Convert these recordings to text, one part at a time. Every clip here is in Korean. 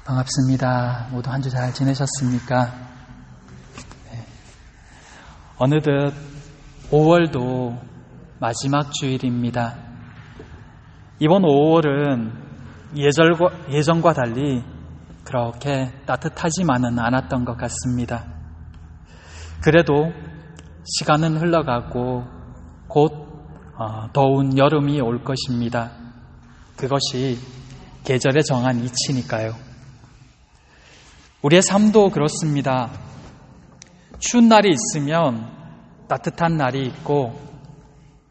반갑습니다. 모두 한 주 잘 지내셨습니까? 네. 어느덧 5월도 마지막 주일입니다. 이번 5월은 예전과 달리 그렇게 따뜻하지만은 않았던 것 같습니다. 그래도 시간은 흘러가고 곧 더운 여름이 올 것입니다. 그것이 계절의 정한 이치니까요. 우리의 삶도 그렇습니다. 추운 날이 있으면 따뜻한 날이 있고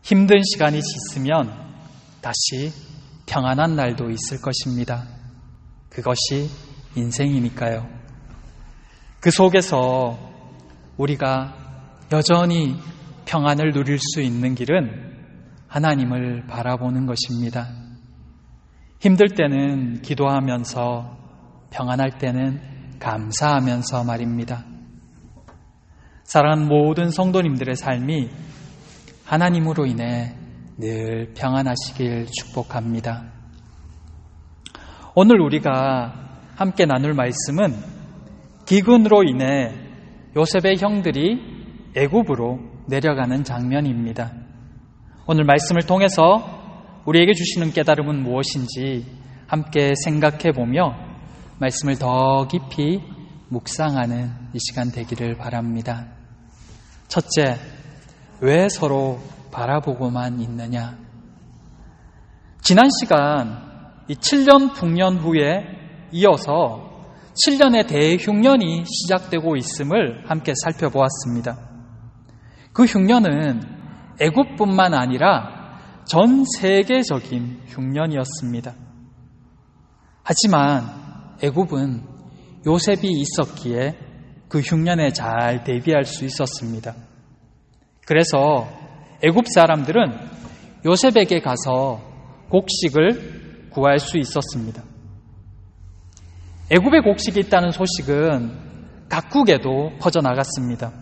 힘든 시간이 지나면 다시 평안한 날도 있을 것입니다. 그것이 인생이니까요. 그 속에서 우리가 여전히 평안을 누릴 수 있는 길은 하나님을 바라보는 것입니다. 힘들 때는 기도하면서 평안할 때는 감사하면서 말입니다. 사랑하는 모든 성도님들의 삶이 하나님으로 인해 늘 평안하시길 축복합니다. 오늘 우리가 함께 나눌 말씀은 기근으로 인해 요셉의 형들이 애굽으로 내려가는 장면입니다. 오늘 말씀을 통해서 우리에게 주시는 깨달음은 무엇인지 함께 생각해 보며 말씀을 더 깊이 묵상하는 이 시간 되기를 바랍니다. 첫째, 왜 서로 바라보고만 있느냐? 지난 시간 이 7년 풍년 후에 이어서 7년의 대흉년이 시작되고 있음을 함께 살펴보았습니다. 그 흉년은 애굽뿐만 아니라 전 세계적인 흉년이었습니다. 하지만 애굽은 요셉이 있었기에 그 흉년에 잘 대비할 수 있었습니다. 그래서 애굽 사람들은 요셉에게 가서 곡식을 구할 수 있었습니다. 애굽에 곡식이 있다는 소식은 각국에도 퍼져나갔습니다.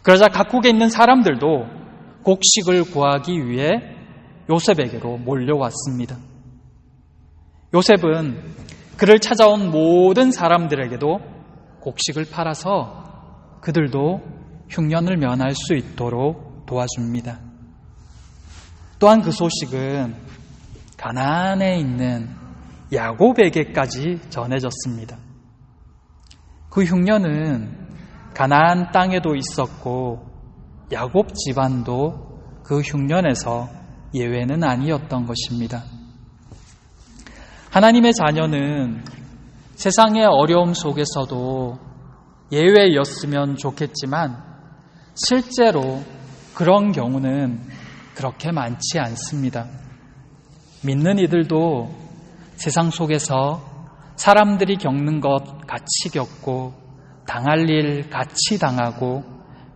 그러자 각국에 있는 사람들도 곡식을 구하기 위해 요셉에게로 몰려왔습니다. 요셉은 그를 찾아온 모든 사람들에게도 곡식을 팔아서 그들도 흉년을 면할 수 있도록 도와줍니다. 또한 그 소식은 가나안에 있는 야곱에게까지 전해졌습니다. 그 흉년은 가나안 땅에도 있었고 야곱 집안도 그 흉년에서 예외는 아니었던 것입니다. 하나님의 자녀는 세상의 어려움 속에서도 예외였으면 좋겠지만 실제로 그런 경우는 그렇게 많지 않습니다. 믿는 이들도 세상 속에서 사람들이 겪는 것 같이 겪고 당할 일 같이 당하고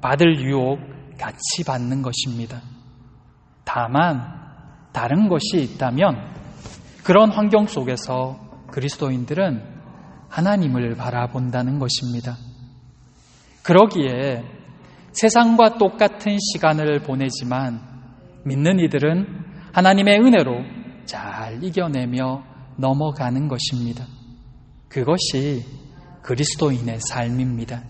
받을 유혹 같이 받는 것입니다. 다만 다른 것이 있다면 그런 환경 속에서 그리스도인들은 하나님을 바라본다는 것입니다. 그러기에 세상과 똑같은 시간을 보내지만 믿는 이들은 하나님의 은혜로 잘 이겨내며 넘어가는 것입니다. 그것이 그리스도인의 삶입니다.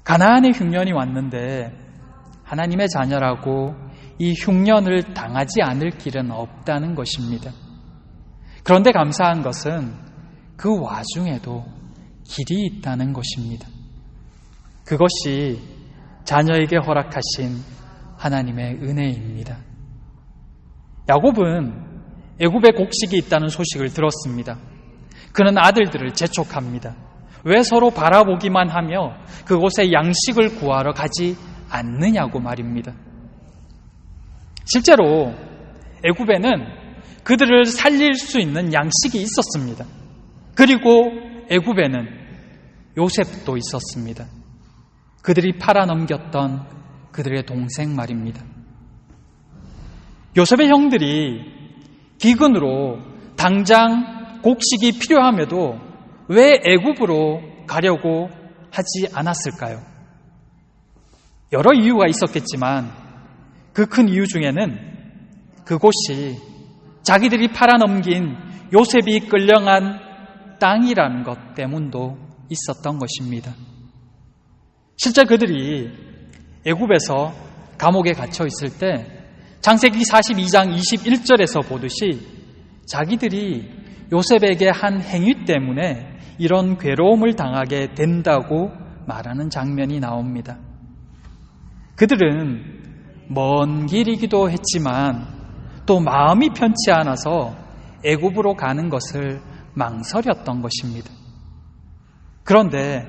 가나안의 흉년이 왔는데 하나님의 자녀라고 이 흉년을 당하지 않을 길은 없다는 것입니다. 그런데 감사한 것은 그 와중에도 길이 있다는 것입니다. 그것이 자녀에게 허락하신 하나님의 은혜입니다. 야곱은 애굽에 곡식이 있다는 소식을 들었습니다. 그는 아들들을 재촉합니다. 왜 서로 바라보기만 하며 그곳에 양식을 구하러 가지 않느냐고 말입니다. 실제로 애굽에는 그들을 살릴 수 있는 양식이 있었습니다. 그리고 애굽에는 요셉도 있었습니다. 그들이 팔아넘겼던 그들의 동생 말입니다. 요셉의 형들이 기근으로 당장 곡식이 필요함에도 왜 애굽으로 가려고 하지 않았을까요? 여러 이유가 있었겠지만 그 큰 이유 중에는 그곳이 자기들이 팔아넘긴 요셉이 끌려간 땅이라는 것 때문도 있었던 것입니다. 실제 그들이 애굽에서 감옥에 갇혀 있을 때 창세기 42장 21절에서 보듯이 자기들이 요셉에게 한 행위 때문에 이런 괴로움을 당하게 된다고 말하는 장면이 나옵니다. 그들은 먼 길이기도 했지만 또 마음이 편치 않아서 애굽으로 가는 것을 망설였던 것입니다. 그런데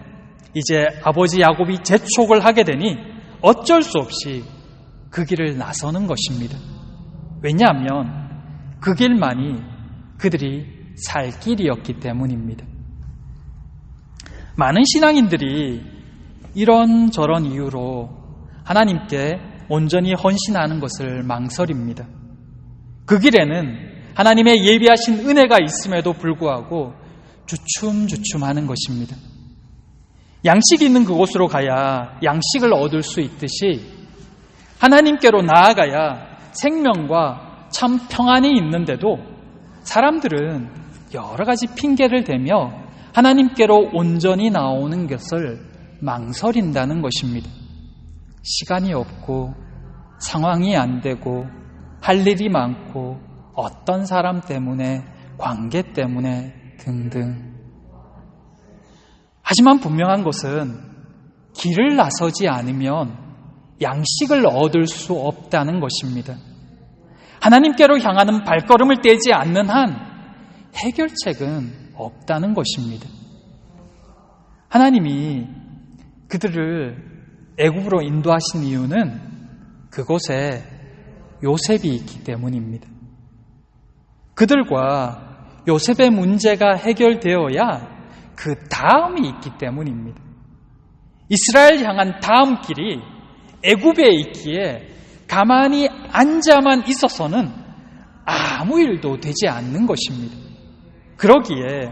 이제 아버지 야곱이 재촉을 하게 되니 어쩔 수 없이 그 길을 나서는 것입니다. 왜냐하면 그 길만이 그들이 살 길이었기 때문입니다. 많은 신앙인들이 이런저런 이유로 하나님께 온전히 헌신하는 것을 망설입니다. 그 길에는 하나님의 예비하신 은혜가 있음에도 불구하고 주춤주춤하는 것입니다. 양식이 있는 그곳으로 가야 양식을 얻을 수 있듯이 하나님께로 나아가야 생명과 참 평안이 있는데도 사람들은 여러 가지 핑계를 대며 하나님께로 온전히 나오는 것을 망설인다는 것입니다. 시간이 없고 상황이 안 되고 할 일이 많고 어떤 사람 때문에 관계 때문에 등등. 하지만 분명한 것은 길을 나서지 않으면 양식을 얻을 수 없다는 것입니다. 하나님께로 향하는 발걸음을 떼지 않는 한 해결책은 없다는 것입니다. 하나님이 그들을 애굽으로 인도하신 이유는 그곳에 요셉이 있기 때문입니다. 그들과 요셉의 문제가 해결되어야 그 다음이 있기 때문입니다. 이스라엘 향한 다음 길이 애굽에 있기에 가만히 앉아만 있어서는 아무 일도 되지 않는 것입니다. 그러기에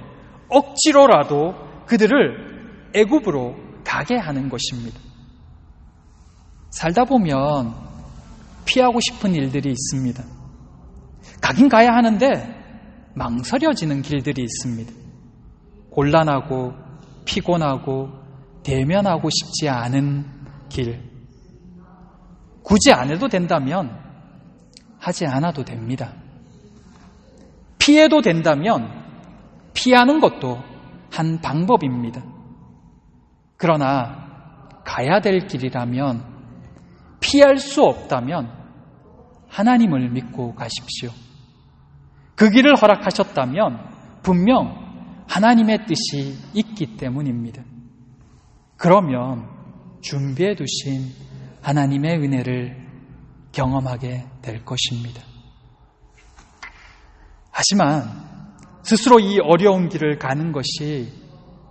억지로라도 그들을 애굽으로 가게 하는 것입니다. 살다 보면 피하고 싶은 일들이 있습니다. 가긴 가야 하는데 망설여지는 길들이 있습니다. 곤란하고 피곤하고 대면하고 싶지 않은 길. 굳이 안 해도 된다면 하지 않아도 됩니다. 피해도 된다면 피하는 것도 한 방법입니다. 그러나 가야 될 길이라면 피할 수 없다면 하나님을 믿고 가십시오. 그 길을 허락하셨다면 분명 하나님의 뜻이 있기 때문입니다. 그러면 준비해 두신 하나님의 은혜를 경험하게 될 것입니다. 하지만 스스로 이 어려운 길을 가는 것이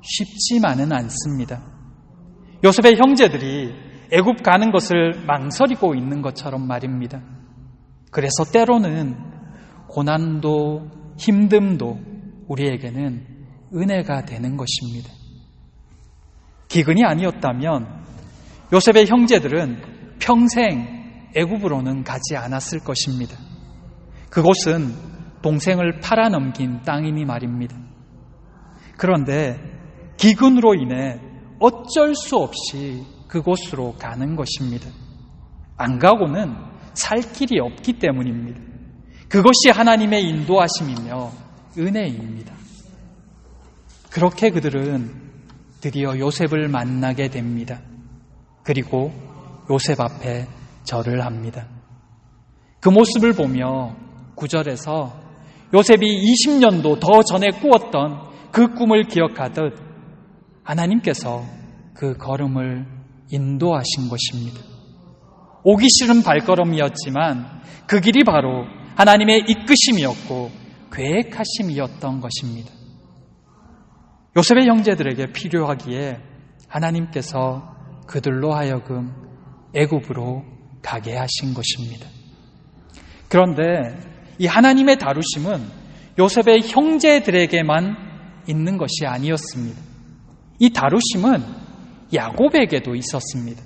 쉽지만은 않습니다. 요셉의 형제들이 애굽 가는 것을 망설이고 있는 것처럼 말입니다. 그래서 때로는 고난도 힘듦도 우리에게는 은혜가 되는 것입니다. 기근이 아니었다면 요셉의 형제들은 평생 애굽으로는 가지 않았을 것입니다. 그곳은 동생을 팔아넘긴 땅이니 말입니다. 그런데 기근으로 인해 어쩔 수 없이 그곳으로 가는 것입니다. 안 가고는 살 길이 없기 때문입니다. 그것이 하나님의 인도하심이며 은혜입니다. 그렇게 그들은 드디어 요셉을 만나게 됩니다. 그리고 요셉 앞에 절을 합니다. 그 모습을 보며 9절에서 요셉이 20년도 더 전에 꾸었던 그 꿈을 기억하듯 하나님께서 그 걸음을 인도하신 것입니다. 오기 싫은 발걸음이었지만 그 길이 바로 하나님의 이끄심이었고 계획하심이었던 것입니다. 요셉의 형제들에게 필요하기에 하나님께서 그들로 하여금 애굽으로 가게 하신 것입니다. 그런데 이 하나님의 다루심은 요셉의 형제들에게만 있는 것이 아니었습니다. 이 다루심은 야곱에게도 있었습니다.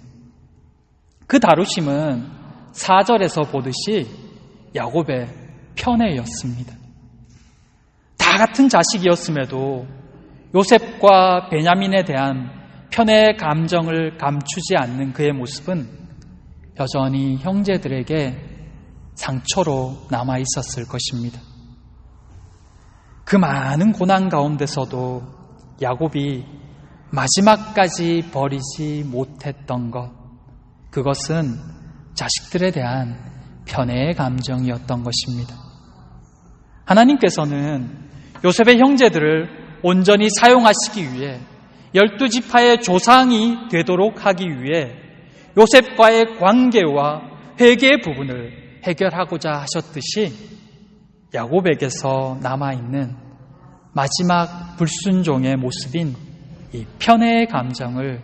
그 다루심은 4절에서 보듯이 야곱의 편애였습니다. 다 같은 자식이었음에도 요셉과 베냐민에 대한 편의 감정을 감추지 않는 그의 모습은 여전히 형제들에게 상처로 남아 있었을 것입니다. 그 많은 고난 가운데서도 야곱이 마지막까지 버리지 못했던 것, 그것은 자식들에 대한 편애의 감정이었던 것입니다. 하나님께서는 요셉의 형제들을 온전히 사용하시기 위해 12지파의 조상이 되도록 하기 위해 요셉과의 관계와 회개의 부분을 해결하고자 하셨듯이 야곱에게서 남아있는 마지막 불순종의 모습인 이 편애의 감정을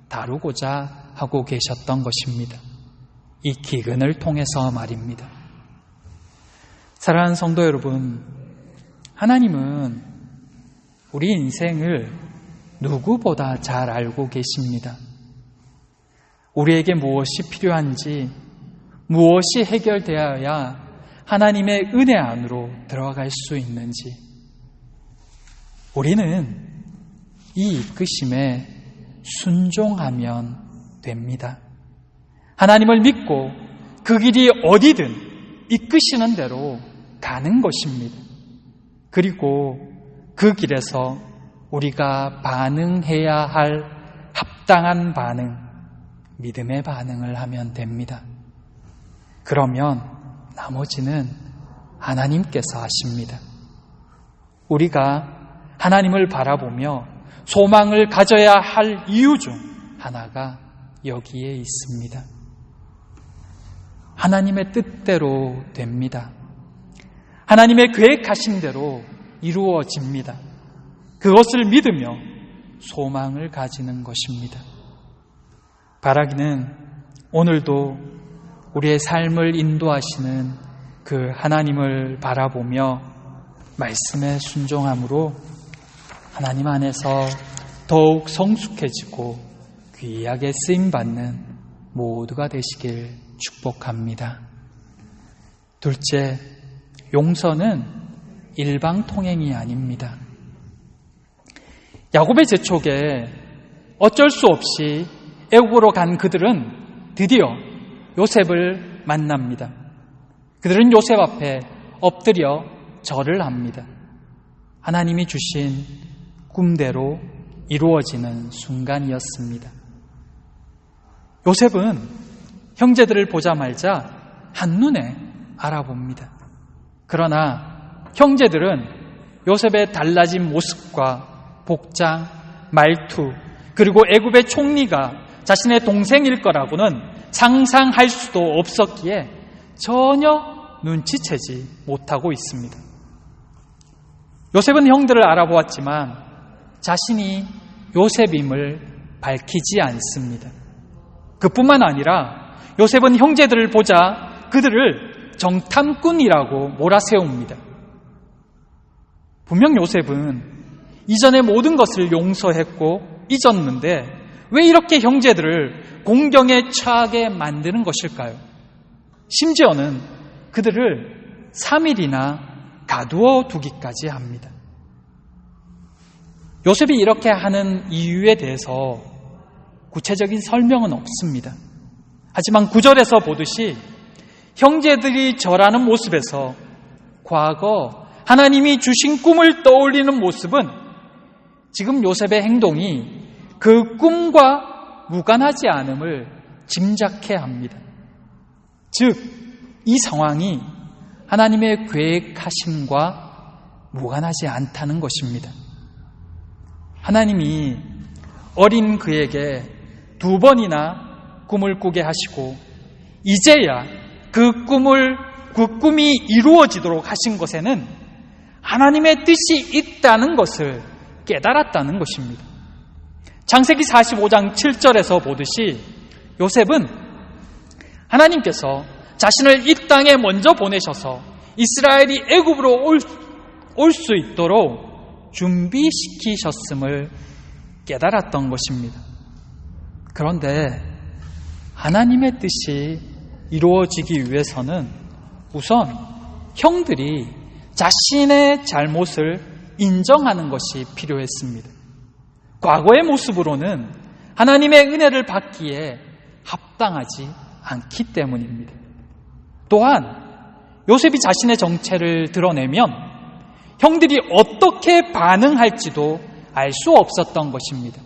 다루고자 하고 계셨던 것입니다. 이 기근을 통해서 말입니다. 사랑하는 성도 여러분, 하나님은 우리 인생을 누구보다 잘 알고 계십니다. 우리에게 무엇이 필요한지, 무엇이 해결되어야 하나님의 은혜 안으로 들어갈 수 있는지, 우리는 이 이끄심에 순종하면 됩니다. 하나님을 믿고 그 길이 어디든 이끄시는 대로 가는 것입니다. 그리고 그 길에서 우리가 반응해야 할 합당한 반응, 믿음의 반응을 하면 됩니다. 그러면 나머지는 하나님께서 하십니다. 우리가 하나님을 바라보며 소망을 가져야 할 이유 중 하나가 여기에 있습니다. 하나님의 뜻대로 됩니다. 하나님의 계획하신 대로 이루어집니다. 그것을 믿으며 소망을 가지는 것입니다. 바라기는 오늘도 우리의 삶을 인도하시는 그 하나님을 바라보며 말씀에 순종함으로 하나님 안에서 더욱 성숙해지고 귀하게 쓰임받는 모두가 되시길 축복합니다. 둘째, 용서는 일방통행이 아닙니다. 야곱의 재촉에 어쩔 수 없이 애굽으로 간 그들은 드디어 요셉을 만납니다. 그들은 요셉 앞에 엎드려 절을 합니다. 하나님이 주신 꿈대로 이루어지는 순간이었습니다. 요셉은 형제들을 보자마자 한눈에 알아봅니다. 그러나 형제들은 요셉의 달라진 모습과 복장, 말투, 그리고 애굽의 총리가 자신의 동생일 거라고는 상상할 수도 없었기에 전혀 눈치채지 못하고 있습니다. 요셉은 형들을 알아보았지만 자신이 요셉임을 밝히지 않습니다. 그뿐만 아니라 요셉은 형제들을 보자 그들을 정탐꾼이라고 몰아세웁니다. 분명 요셉은 이전의 모든 것을 용서했고 잊었는데 왜 이렇게 형제들을 공경에 처하게 만드는 것일까요? 심지어는 그들을 3일이나 가두어 두기까지 합니다. 요셉이 이렇게 하는 이유에 대해서 구체적인 설명은 없습니다. 하지만 9절에서 보듯이 형제들이 절하는 모습에서 과거 하나님이 주신 꿈을 떠올리는 모습은 지금 요셉의 행동이 그 꿈과 무관하지 않음을 짐작해 합니다. 즉, 이 상황이 하나님의 계획하심과 무관하지 않다는 것입니다. 하나님이 어린 그에게 2번이나 꿈을 꾸게 하시고 이제야 그 꿈이 이루어지도록 하신 것에는 하나님의 뜻이 있다는 것을 깨달았다는 것입니다. 창세기 45장 7절에서 보듯이 요셉은 하나님께서 자신을 이 땅에 먼저 보내셔서 이스라엘이 애굽으로 올 수 있도록 준비시키셨음을 깨달았던 것입니다. 그런데 하나님의 뜻이 이루어지기 위해서는 우선 형들이 자신의 잘못을 인정하는 것이 필요했습니다. 과거의 모습으로는 하나님의 은혜를 받기에 합당하지 않기 때문입니다. 또한 요셉이 자신의 정체를 드러내면 형들이 어떻게 반응할지도 알 수 없었던 것입니다.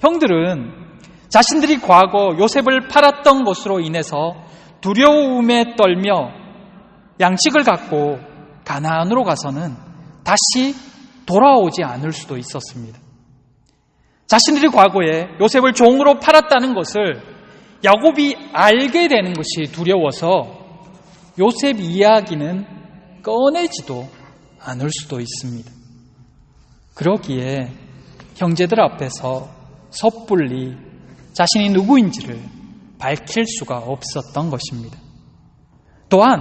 형들은 자신들이 과거 요셉을 팔았던 것으로 인해서 두려움에 떨며 양식을 갖고 가나안으로 가서는 다시 돌아오지 않을 수도 있었습니다. 자신들이 과거에 요셉을 종으로 팔았다는 것을 야곱이 알게 되는 것이 두려워서 요셉 이야기는 꺼내지도 않을 수도 있습니다. 그러기에 형제들 앞에서 섣불리 자신이 누구인지를 밝힐 수가 없었던 것입니다. 또한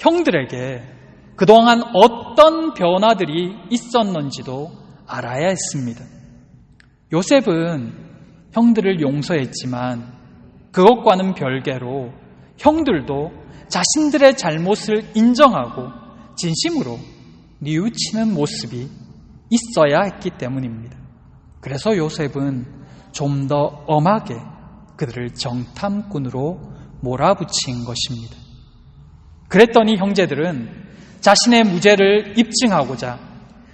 형들에게 그동안 어떤 변화들이 있었는지도 알아야 했습니다. 요셉은 형들을 용서했지만 그것과는 별개로 형들도 자신들의 잘못을 인정하고 진심으로 뉘우치는 모습이 있어야 했기 때문입니다. 그래서 요셉은 좀 더 엄하게 그들을 정탐꾼으로 몰아붙인 것입니다. 그랬더니 형제들은 자신의 무죄를 입증하고자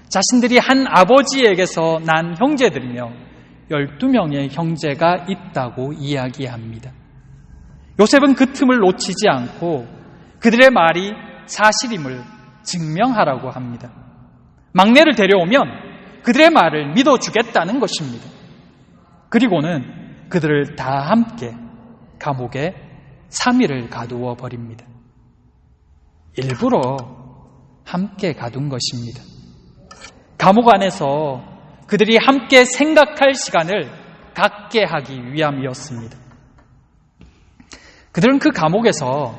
자신들이 한 아버지에게서 난 형제들이며 12명의 형제가 있다고 이야기합니다. 요셉은 그 틈을 놓치지 않고 그들의 말이 사실임을 증명하라고 합니다. 막내를 데려오면 그들의 말을 믿어주겠다는 것입니다. 그리고는 그들을 다 함께 감옥에 3일을 가두어 버립니다. 일부러 함께 가둔 것입니다. 감옥 안에서 그들이 함께 생각할 시간을 갖게 하기 위함이었습니다. 그들은 그 감옥에서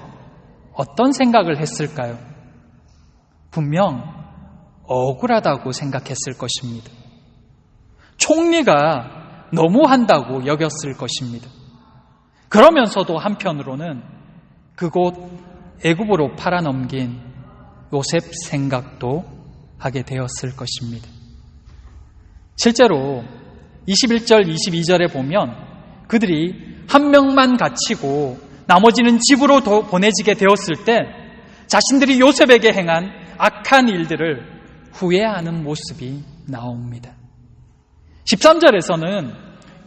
어떤 생각을 했을까요? 분명 억울하다고 생각했을 것입니다. 총리가 너무한다고 여겼을 것입니다. 그러면서도 한편으로는 그곳 애굽으로 팔아넘긴 요셉 생각도 하게 되었을 것입니다. 실제로 21절, 22절에 보면 그들이 한 명만 갇히고 나머지는 집으로 보내지게 되었을 때 자신들이 요셉에게 행한 악한 일들을 후회하는 모습이 나옵니다. 13절에서는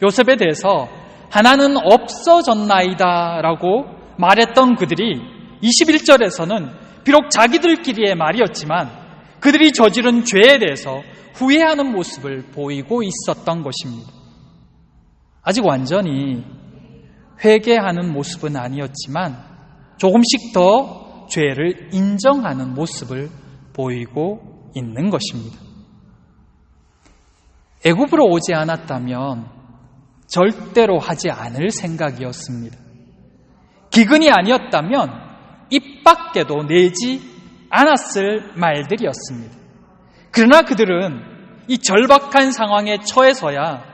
요셉에 대해서 하나는 없어졌나이다 라고 말했던 그들이 21절에서는 비록 자기들끼리의 말이었지만 그들이 저지른 죄에 대해서 후회하는 모습을 보이고 있었던 것입니다. 아직 완전히 회개하는 모습은 아니었지만 조금씩 더 죄를 인정하는 모습을 보이고 있는 것입니다. 애굽으로 오지 않았다면 절대로 하지 않을 생각이었습니다. 기근이 아니었다면 입 밖에도 내지 않았을 말들이었습니다. 그러나 그들은 이 절박한 상황에 처해서야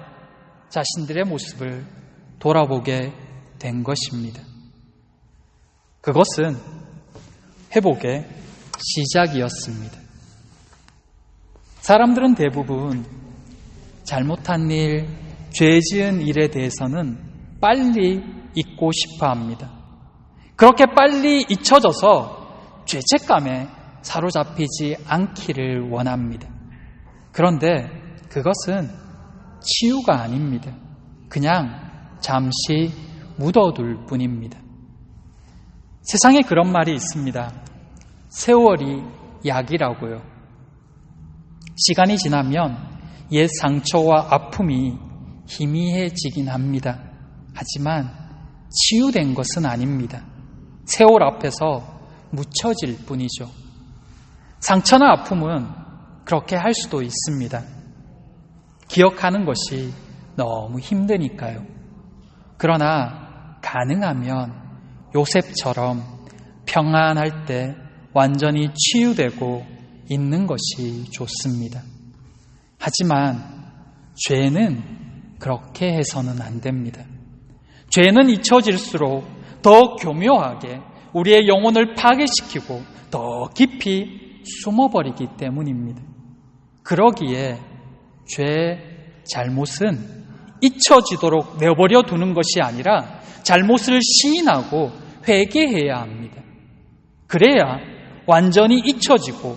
자신들의 모습을 돌아보게 된 것입니다. 그것은 회복의 시작이었습니다. 사람들은 대부분 잘못한 일, 죄 지은 일에 대해서는 빨리 잊고 싶어 합니다. 그렇게 빨리 잊혀져서 죄책감에 사로잡히지 않기를 원합니다. 그런데 그것은 치유가 아닙니다. 그냥 잠시 묻어둘 뿐입니다. 세상에 그런 말이 있습니다. 세월이 약이라고요. 시간이 지나면 옛 상처와 아픔이 희미해지긴 합니다. 하지만 치유된 것은 아닙니다. 세월 앞에서 묻혀질 뿐이죠. 상처나 아픔은 그렇게 할 수도 있습니다. 기억하는 것이 너무 힘드니까요. 그러나 가능하면 요셉처럼 평안할 때 완전히 치유되고 있는 것이 좋습니다. 하지만 죄는 그렇게 해서는 안 됩니다. 죄는 잊혀질수록 더 교묘하게 우리의 영혼을 파괴시키고 더 깊이 숨어버리기 때문입니다. 그러기에 죄 잘못은 잊혀지도록 내버려 두는 것이 아니라 잘못을 시인하고 회개해야 합니다. 그래야 완전히 잊혀지고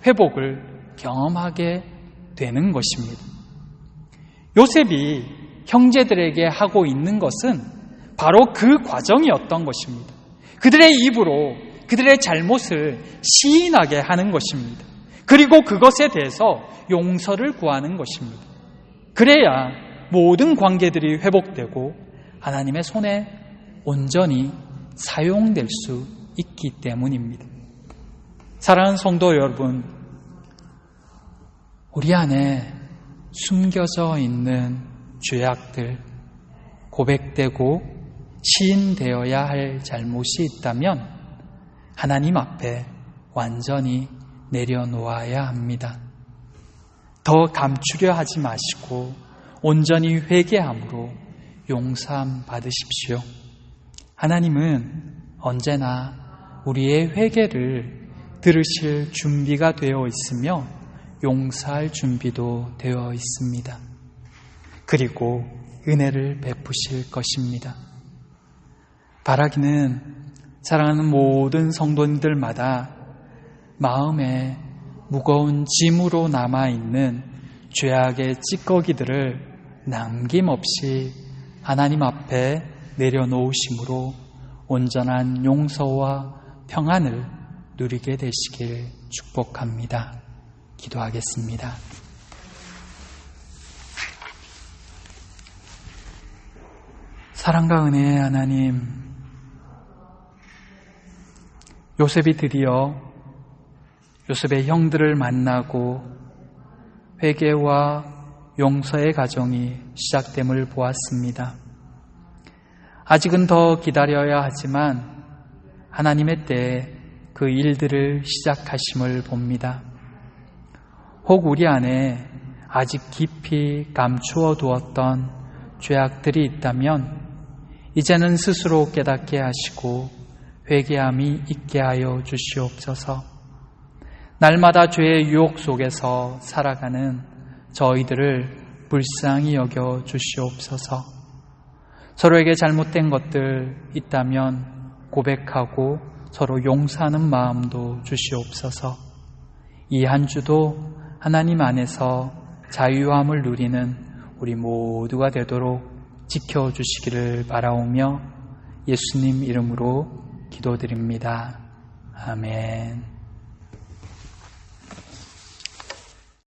회복을 경험하게 되는 것입니다. 요셉이 형제들에게 하고 있는 것은 바로 그 과정이었던 것입니다. 그들의 입으로 그들의 잘못을 시인하게 하는 것입니다. 그리고 그것에 대해서 용서를 구하는 것입니다. 그래야 모든 관계들이 회복되고 하나님의 손에 온전히 사용될 수 있기 때문입니다. 사랑하는 성도 여러분, 우리 안에 숨겨져 있는 죄악들, 고백되고 시인되어야 할 잘못이 있다면 하나님 앞에 완전히 내려놓아야 합니다. 더 감추려 하지 마시고 온전히 회개함으로 용서함 받으십시오. 하나님은 언제나 우리의 회개를 들으실 준비가 되어 있으며 용서할 준비도 되어 있습니다. 그리고 은혜를 베푸실 것입니다. 바라기는 사랑하는 모든 성도님들마다 마음에 무거운 짐으로 남아있는 죄악의 찌꺼기들을 남김없이 하나님 앞에 내려놓으심으로 온전한 용서와 평안을 누리게 되시길 축복합니다. 기도하겠습니다. 사랑과 은혜의 하나님, 요셉이 드디어 요셉의 형들을 만나고 회개와 용서의 과정이 시작됨을 보았습니다. 아직은 더 기다려야 하지만 하나님의 때에 그 일들을 시작하심을 봅니다. 혹 우리 안에 아직 깊이 감추어 두었던 죄악들이 있다면 이제는 스스로 깨닫게 하시고 회개함이 있게 하여 주시옵소서. 날마다 죄의 유혹 속에서 살아가는 저희들을 불쌍히 여겨 주시옵소서. 서로에게 잘못된 것들 있다면 고백하고 서로 용서하는 마음도 주시옵소서. 이 한 주도 하나님 안에서 자유함을 누리는 우리 모두가 되도록 지켜주시기를 바라오며 예수님 이름으로 기도드립니다. 아멘.